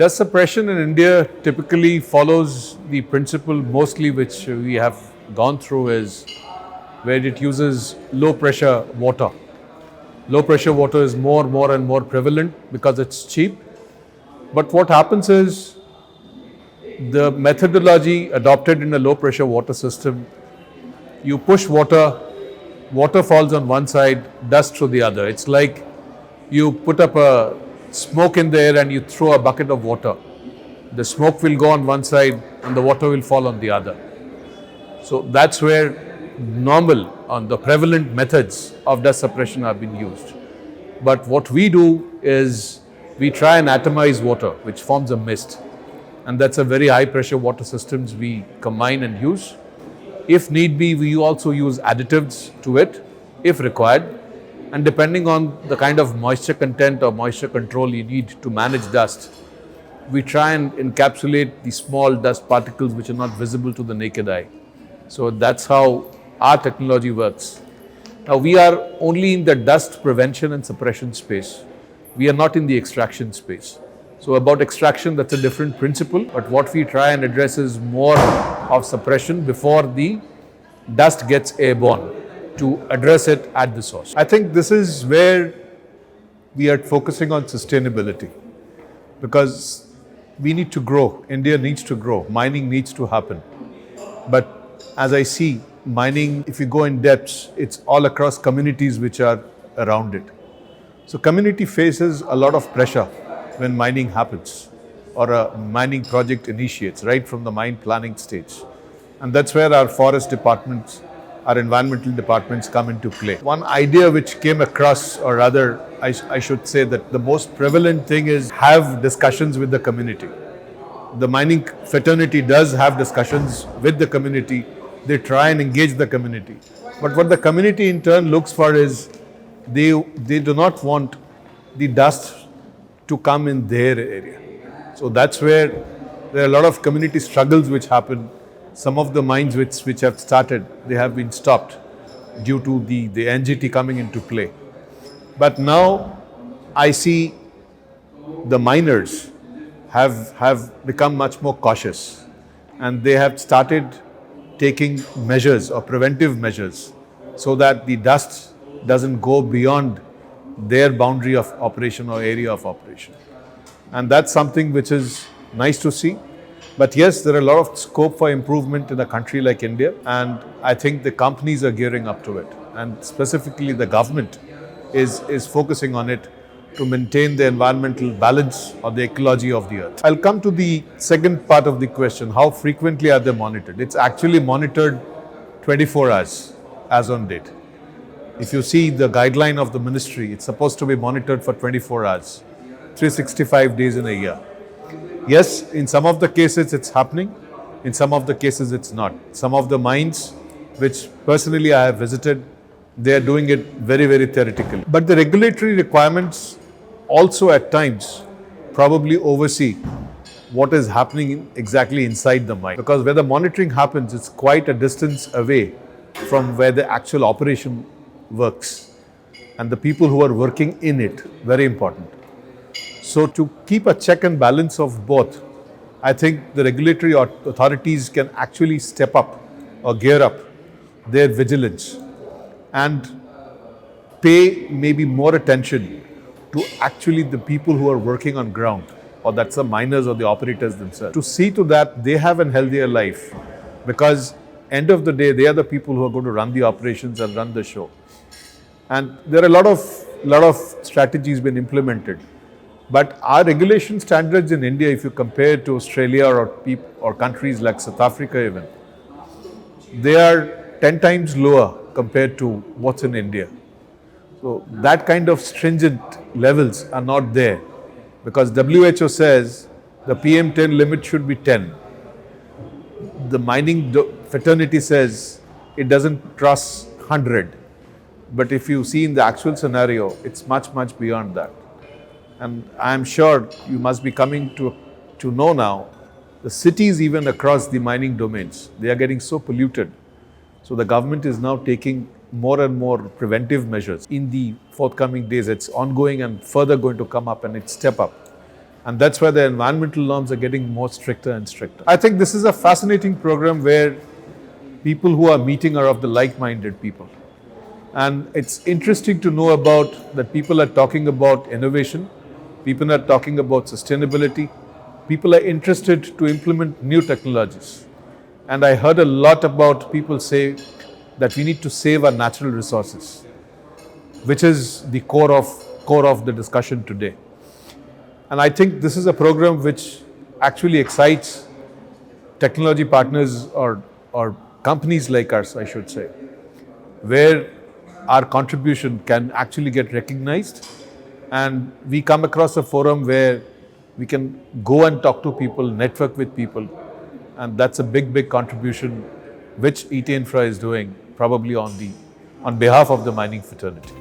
Dust suppression in India typically follows the principle mostly which we have gone through is where it uses low pressure water. Low pressure water is more and more prevalent because it's cheap. But what happens is the methodology adopted in a low pressure water system, you push water, water falls on one side, dust through the other. It's like you put up a smoke in the air and you throw a bucket of water. The smoke will go on one side and the water will fall on the other. So that's where normal on the prevalent methods of dust suppression have been used. But what we do is we try and atomize water, which forms a mist. And that's a very high pressure water systems we combine and use. If need be, we also use additives to it, if required. And depending on the kind of moisture content or moisture control you need to manage dust, we try and encapsulate the small dust particles which are not visible to the naked eye. So that's how our technology works. Now we are only in the dust prevention and suppression space. We are not in the extraction space. So about extraction, that's a different principle, but what we try and address is more of suppression before the dust gets airborne, to address it at the source. I think this is where we are focusing on sustainability, because we need to grow. India needs to grow. Mining needs to happen. But as I see, mining, if you go in depths, it's all across communities which are around it. So community faces a lot of pressure when mining happens or a mining project initiates, right from the mine planning stage. And that's where our forest departments, our environmental departments come into play. One idea which came across, or rather I should say that the most prevalent thing is have discussions with the community. The mining fraternity does have discussions with the community. They try and engage the community. But what the community in turn looks for is they do not want the dust to come in their area. So that's where there are a lot of community struggles which happen. Some of the mines which have started, they have been stopped due to the NGT coming into play. But now I see the miners have become much more cautious, and they have started taking measures or preventive measures so that the dust doesn't go beyond their boundary of operation or area of operation. And that's something which is nice to see. But yes, there are a lot of scope for improvement in a country like India, and I think the companies are gearing up to it. And specifically the government is focusing on it to maintain the environmental balance or the ecology of the earth. I'll come to the second part of the question, how frequently are they monitored? It's actually monitored 24 hours as on date. If you see the guideline of the ministry, it's supposed to be monitored for 24 hours, 365 days in a year. Yes, in some of the cases it's happening, in some of the cases it's not. Some of the mines which personally I have visited, they are doing it very, very theoretically. But the regulatory requirements also at times probably oversee what is happening exactly inside the mine. Because where the monitoring happens, it's quite a distance away from where the actual operation works. And the people who are working in it, very important. So to keep a check and balance of both, I think the regulatory authorities can actually step up or gear up their vigilance and pay maybe more attention to actually the people who are working on ground, or that's the miners or the operators themselves, to see to that they have a healthier life, because end of the day, they are the people who are going to run the operations and run the show. And there are a lot of strategies been implemented. But our regulation standards in India, if you compare to Australia or countries like South Africa even, they are 10 times lower compared to what's in India. So that kind of stringent levels are not there, because WHO says the PM10 limit should be 10. The mining fraternity says it doesn't cross 100. But if you see in the actual scenario, it's much, much beyond that. And I'm sure you must be coming to know now, the cities even across the mining domains, they are getting so polluted. So the government is now taking more and more preventive measures. In the forthcoming days, it's ongoing and further going to come up and it's step up. And that's why the environmental norms are getting more stricter and stricter. I think this is a fascinating program where people who are meeting are of the like-minded people. And it's interesting to know about that people are talking about innovation, people are talking about sustainability, people are interested to implement new technologies. And I heard a lot about people say that we need to save our natural resources, which is the core of the discussion today. And I think this is a program which actually excites technology partners or companies like us, I should say, where our contribution can actually get recognized, and we come across a forum where we can go and talk to people, network with people, and that's a big contribution which ETInfra is doing, probably on behalf of the mining fraternity.